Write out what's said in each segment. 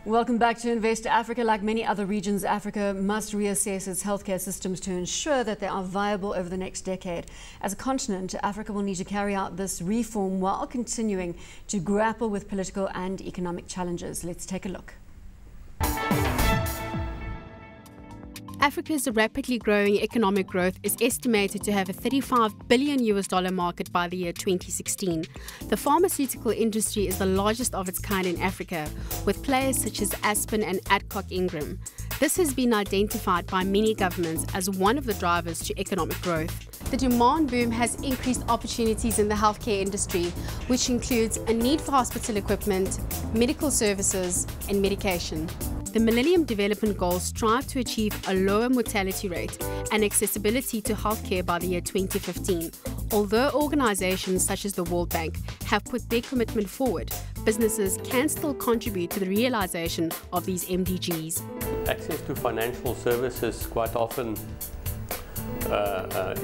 Welcome back to Invest Africa. Like many other regions, Africa must reassess its healthcare systems to ensure that they are viable over the next decade. As a continent, Africa will need to carry out this reform while continuing to grapple with political and economic challenges. Let's take a look. Africa's rapidly growing economic growth is estimated to have a $35 billion market by the year 2016. The pharmaceutical industry is the largest of its kind in Africa, with players such as Aspen and Adcock Ingram. This has been identified by many governments as one of the drivers to economic growth. The demand boom has increased opportunities in the healthcare industry, which includes a need for hospital equipment, medical services, and medication. The Millennium Development Goals strive to achieve a lower mortality rate and accessibility to healthcare by the year 2015. Although organizations such as the World Bank have put their commitment forward, businesses can still contribute to the realization of these MDGs. Access to financial services quite often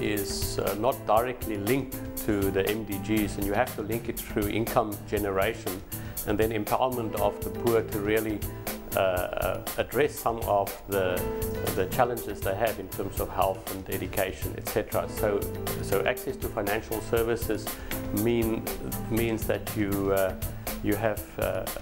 is not directly linked to the MDGs, and you have to link it through income generation and then empowerment of the poor to really address some of the challenges they have in terms of health and education, etc. So access to financial services means that you have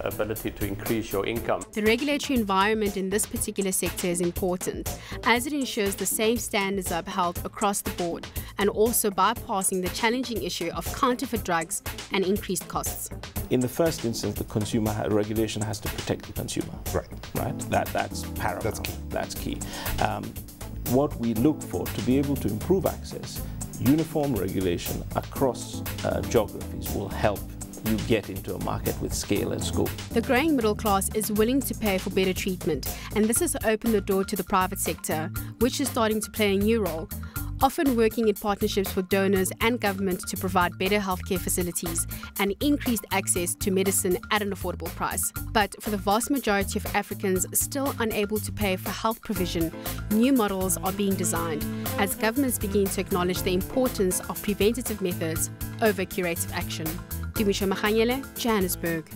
ability to increase your income. The regulatory environment in this particular sector is important, as it ensures the same standards are upheld across the board, and also bypassing the challenging issue of counterfeit drugs and increased costs. In the first instance, the consumer regulation has to protect the consumer. Right. That's paramount. That's key. What we look for to be able to improve access, uniform regulation across geographies will help you get into a market with scale and scope. The growing middle class is willing to pay for better treatment, and this has opened the door to the private sector, which is starting to play a new role, often working in partnerships with donors and government to provide better healthcare facilities and increased access to medicine at an affordable price. But for the vast majority of Africans still unable to pay for health provision, new models are being designed as governments begin to acknowledge the importance of preventative methods over curative action. Dumisha Mahanyele, Johannesburg.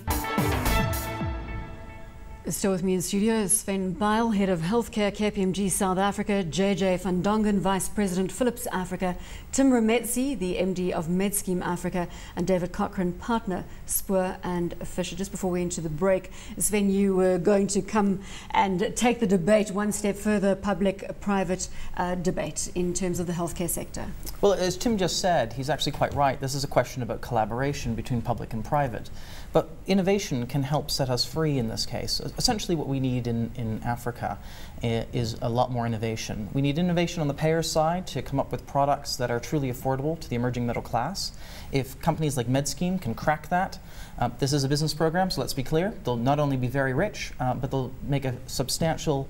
Still with me in studio is Sven Beil, Head of Healthcare, KPMG South Africa, JJ van Dongen, Vice President, Philips Africa, Tim Rametsi, the MD of MedScheme Africa, and David Cochran, Partner, Spoor and Fisher. Just before we enter the break, Sven, you were going to come and take the debate one step further, public-private debate in terms of the healthcare sector. Well, as Tim just said, he's actually quite right. This is a question about collaboration between public and private. But innovation can help set us free in this case. Essentially what we need in Africa is a lot more innovation. We need innovation on the payer side to come up with products that are truly affordable to the emerging middle class. If companies like MedScheme can crack that, this is a business program, so let's be clear, they'll not only be very rich, but they'll make a substantial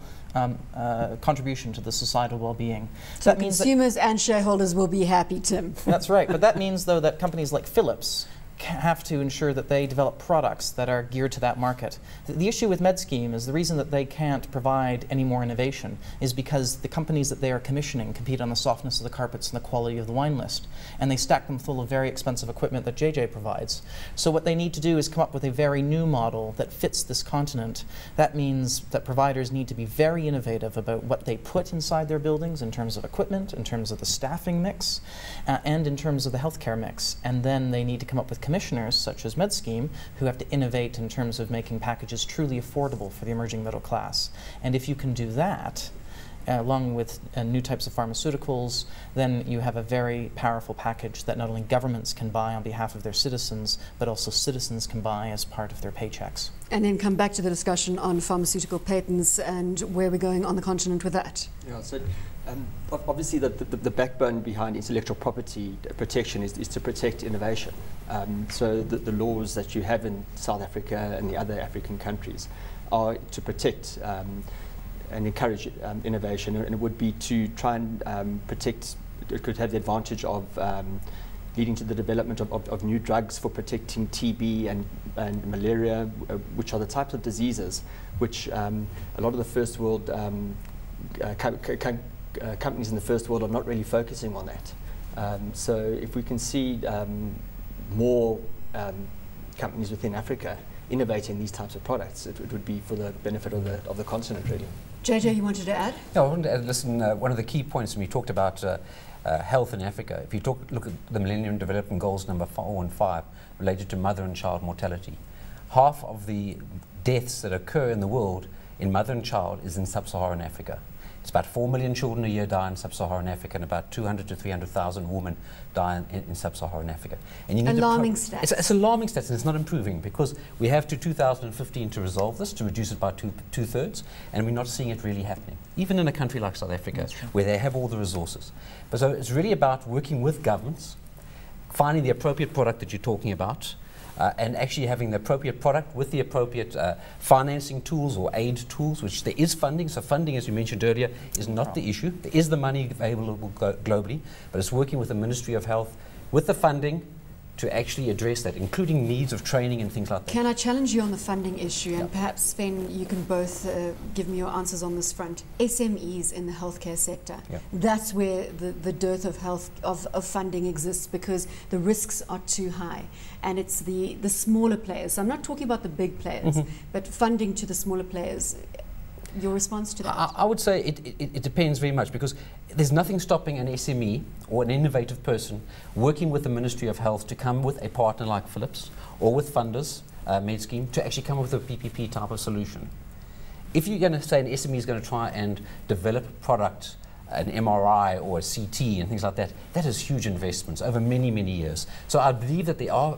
contribution to the societal well-being. So that means consumers and shareholders will be happy, Tim. That's right, but that means though that companies like Philips have to ensure that they develop products that are geared to that market. The issue with MedScheme is the reason that they can't provide any more innovation is because the companies that they are commissioning compete on the softness of the carpets and the quality of the wine list, and they stack them full of very expensive equipment that JJ provides. So what they need to do is come up with a very new model that fits this continent. That means that providers need to be very innovative about what they put inside their buildings in terms of equipment, in terms of the staffing mix, and in terms of the healthcare mix. And then they need to come up with commissioners such as MedScheme who have to innovate in terms of making packages truly affordable for the emerging middle class. And if you can do that, along with new types of pharmaceuticals, then you have a very powerful package that not only governments can buy on behalf of their citizens, but also citizens can buy as part of their paychecks. And then come back to the discussion on pharmaceutical patents and where we're going on the continent with that. Yeah, so obviously the backbone behind intellectual property protection is to protect innovation. So the laws that you have in South Africa and the other African countries are to protect and encourage innovation, and it would be to try and protect, it could have the advantage of leading to the development of new drugs for protecting TB and malaria, which are the types of diseases which a lot of the first world companies in the first world are not really focusing on that. So if we can see more companies within Africa innovating these types of products, it would be for the benefit of the continent, really. JJ, you wanted to add? No, I wanted to add, listen, one of the key points when we talked about health in Africa, if you look at the Millennium Development Goals number 4 and 5 related to mother and child mortality, half of the deaths that occur in the world in mother and child is in sub-Saharan Africa. It's about 4 million children a year die in sub-Saharan Africa, and about 200 to 300,000 women die in sub-Saharan Africa. And you need alarming stats. It's alarming stats, and it's not improving, because we have to 2015 to resolve this, to reduce it by two-thirds, and we're not seeing it really happening, even in a country like South Africa, where they have all the resources. But so it's really about working with governments, finding the appropriate product that you're talking about, and actually having the appropriate product with the appropriate financing tools or aid tools, which there is funding. So funding, as you mentioned earlier, is not the issue. There is the money available globally, but it's working with the Ministry of Health with the funding to actually address that, including needs of training and things like that. Can I challenge you on the funding issue? And perhaps, Sven, you can both give me your answers on this front. SMEs in the healthcare sector, that's where the dearth of funding exists, because the risks are too high. And it's the smaller players. So I'm not talking about the big players, but funding to the smaller players. Your response to that? I would say it depends very much, because there's nothing stopping an SME or an innovative person working with the Ministry of Health to come with a partner like Philips or with funders, MedScheme, to actually come up with a PPP type of solution. If you're going to say an SME is going to try and develop a product, an MRI or a CT and things like that, that is huge investments over many, many years. So I believe that there are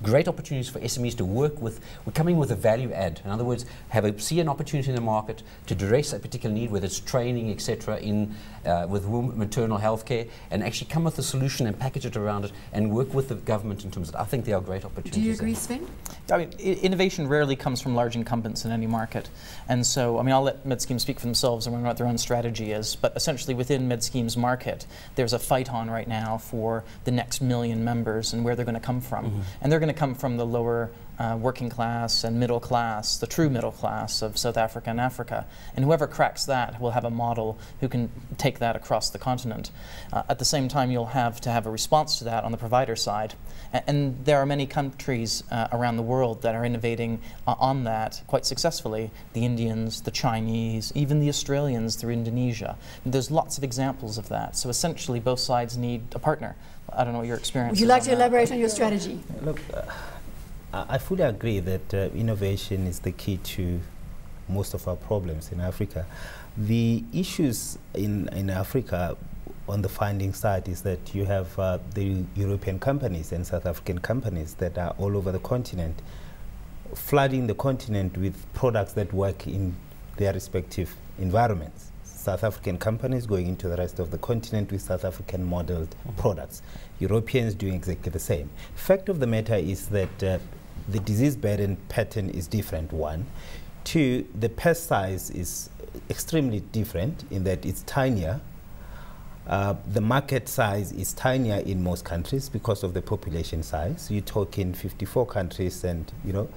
great opportunities for SMEs to work with, coming with a value add. In other words, see an opportunity in the market to address a particular need, whether it's training, etc., with maternal health care, and actually come with a solution and package it around it and work with the government in terms of it. I think there are great opportunities. Do you agree, Sven? I mean, innovation rarely comes from large incumbents in any market. And so, I mean, I'll let MedScheme speak for themselves and wonder what their own strategy is, but essentially within MedScheme's market, there's a fight on right now for the next 1 million members and where they're going to come from. And they're going to come from the lower working class and middle class, the true middle class of South Africa and Africa. And whoever cracks that will have a model who can take that across the continent. At the same time, you'll have to have a response to that on the provider side. And there are many countries around the world that are innovating on that quite successfully. The Indians, the Chinese, even the Australians through Indonesia. And there's lots of examples of that. So essentially, both sides need a partner. I don't know what your experience is. Would you like to elaborate on your strategy? Look, I fully agree that innovation is the key to most of our problems in Africa. The issues in Africa on the funding side is that you have the European companies and South African companies that are all over the continent, flooding the continent with products that work in their respective environments. South African companies going into the rest of the continent with South African modeled products. Europeans doing exactly the same. Fact of the matter is that the disease burden pattern is different, one. Two, the pest size is extremely different in that it's tinier. The market size is tinier in most countries because of the population size. You're talking 54 countries, and you know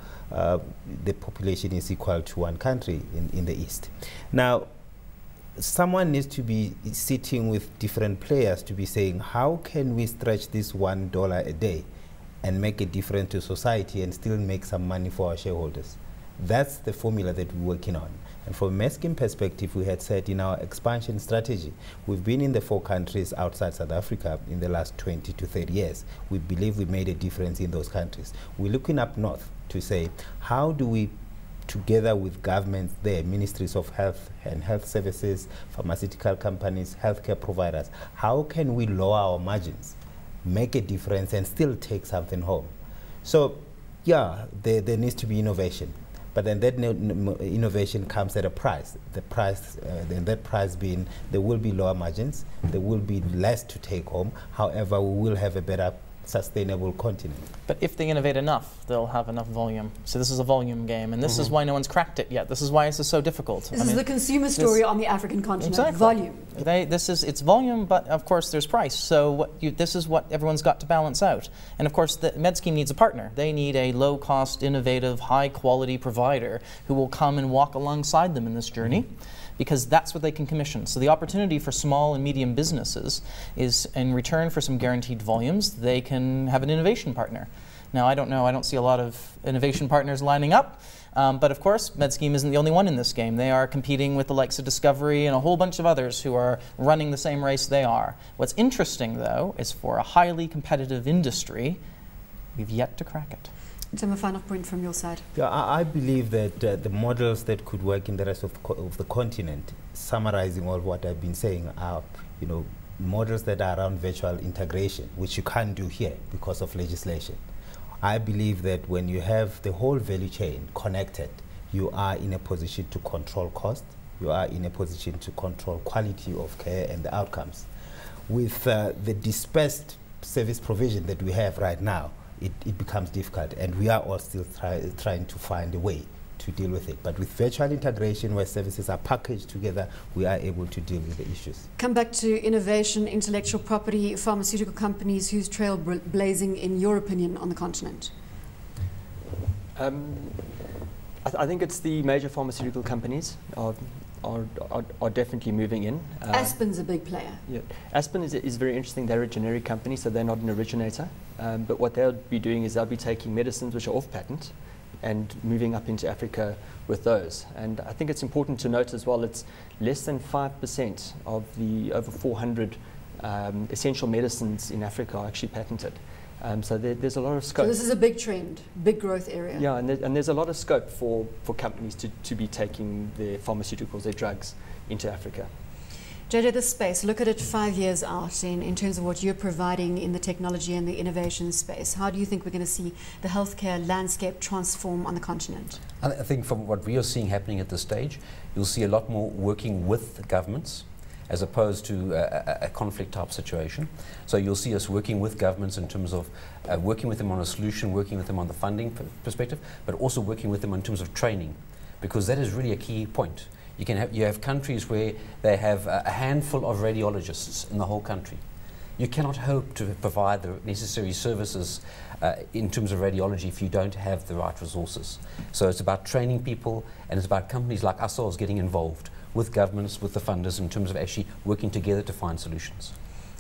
the population is equal to one country in the East. Now, someone needs to be sitting with different players to be saying, how can we stretch this $1 a day and make a difference to society and still make some money for our shareholders? That's the formula that we're working on. And from a MedScheme perspective, we had said in our expansion strategy, we've been in the 4 countries outside South Africa in the last 20 to 30 years. We believe we made a difference in those countries. We're looking up north to say, how do we, together with governments there, ministries of health and health services, pharmaceutical companies, healthcare providers, how can we lower our margins, make a difference, and still take something home? So, yeah, there needs to be innovation. But then that innovation comes at a price. The price, then that price being, there will be lower margins, there will be less to take home. However, we will have a better sustainable continent. But if they innovate enough, they'll have enough volume. So this is a volume game, and this is why no one's cracked it yet. This is why this is so difficult. This is the consumer story on the African continent. Exactly. Volume. It's volume, but of course there's price. So this is what everyone's got to balance out. And of course, the MedScheme needs a partner. They need a low-cost, innovative, high-quality provider who will come and walk alongside them in this journey, because that's what they can commission. So the opportunity for small and medium businesses is, in return for some guaranteed volumes, they can have an innovation partner. Now, I don't know, I don't see a lot of innovation partners lining up, but of course, MedScheme isn't the only one in this game. They are competing with the likes of Discovery and a whole bunch of others who are running the same race they are. What's interesting, though, is for a highly competitive industry, we've yet to crack it. Tim, a final point from your side. Yeah, I believe that the models that could work in the rest of the continent, summarizing all what I've been saying, are, you know, models that are around virtual integration, which you can't do here because of legislation. I believe that when you have the whole value chain connected, you are in a position to control cost, you are in a position to control quality of care and the outcomes. With the dispersed service provision that we have right now, it becomes difficult, and we are all still trying to find a way to deal with it. But with virtual integration, where services are packaged together, we are able to deal with the issues. Come back to innovation, intellectual property, pharmaceutical companies. Who's trailblazing, in your opinion, on the continent? I think it's the major pharmaceutical companies are definitely moving in. Aspen's a big player. Yeah. Aspen is very interesting. They're a generic company, so they're not an originator. But what they'll be doing is they'll be taking medicines which are off patent and moving up into Africa with those. And I think it's important to note as well, it's less than 5% of the over 400 essential medicines in Africa are actually patented. So there's a lot of scope. So this is a big trend, big growth area. Yeah, and there's a lot of scope for companies to be taking their pharmaceuticals, their drugs, into Africa. JJ, this space, look at it 5 years out in terms of what you're providing in the technology and the innovation space. How do you think we're going to see the healthcare landscape transform on the continent? I think from what we are seeing happening at this stage, you'll see a lot more working with governments as opposed to a conflict type situation. So you'll see us working with governments in terms of working with them on a solution, working with them on the funding perspective, but also working with them in terms of training, because that is really a key point. You have countries where they have a handful of radiologists in the whole country. You cannot hope to provide the necessary services in terms of radiology if you don't have the right resources. So it's about training people, and it's about companies like ourselves getting involved with governments, with the funders, in terms of actually working together to find solutions.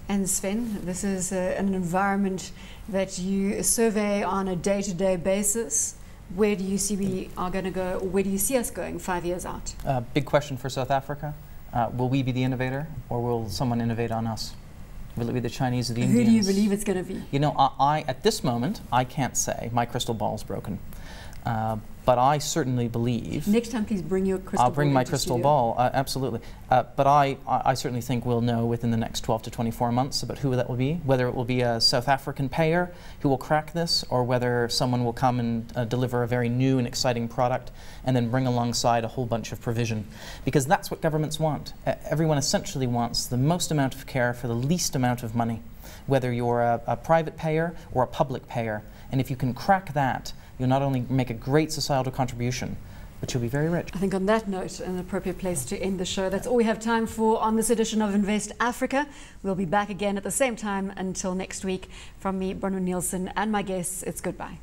And Sven, this is an environment that you survey on a day-to-day basis. Where do you see we are going to go, or where do you see us going 5 years out? Big question for South Africa. Will we be the innovator, or will someone innovate on us? Will it be the Chinese or the Indians? Who do you believe it's going to be? You know, at this moment, I can't say. My crystal ball's broken. But I certainly believe... Next time, please bring your crystal ball. I'll bring my crystal ball, absolutely. But I certainly think we'll know within the next 12 to 24 months about who that will be, whether it will be a South African payer who will crack this, or whether someone will come and deliver a very new and exciting product and then bring alongside a whole bunch of provision. Because that's what governments want. Everyone essentially wants the most amount of care for the least amount of money, whether you're a private payer or a public payer. And if you can crack that, you'll not only make a great societal contribution, but you'll be very rich. I think on that note, an appropriate place to end the show. That's all we have time for on this edition of Invest Africa. We'll be back again at the same time. Until next week, from me, Bronwyn Nielsen, and my guests, it's goodbye.